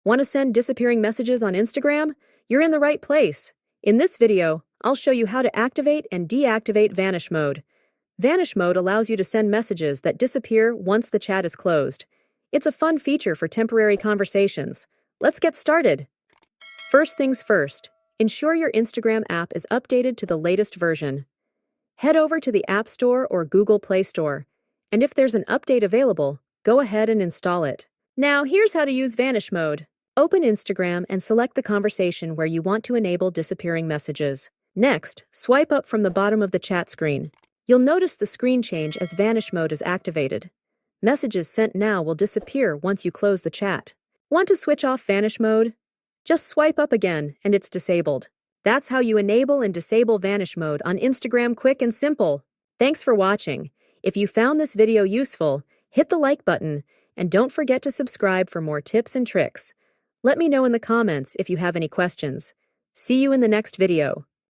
Want to send disappearing messages on Instagram? You're in the right place. In this video, I'll show you how to activate and deactivate Vanish Mode. Vanish Mode allows you to send messages that disappear once the chat is closed. It's a fun feature for temporary conversations. Let's get started. First things first, ensure your Instagram app is updated to the latest version. Head over to the App Store or Google Play Store, and if there's an update available, go ahead and install it. Now, here's how to use Vanish Mode. Open Instagram and select the conversation where you want to enable disappearing messages. Next, swipe up from the bottom of the chat screen. You'll notice the screen change as Vanish Mode is activated. Messages sent now will disappear once you close the chat. Want to switch off Vanish Mode? Just swipe up again and it's disabled. That's how you enable and disable Vanish Mode on Instagram, quick and simple. Thanks for watching. If you found this video useful, hit the like button and don't forget to subscribe for more tips and tricks. Let me know in the comments if you have any questions. See you in the next video.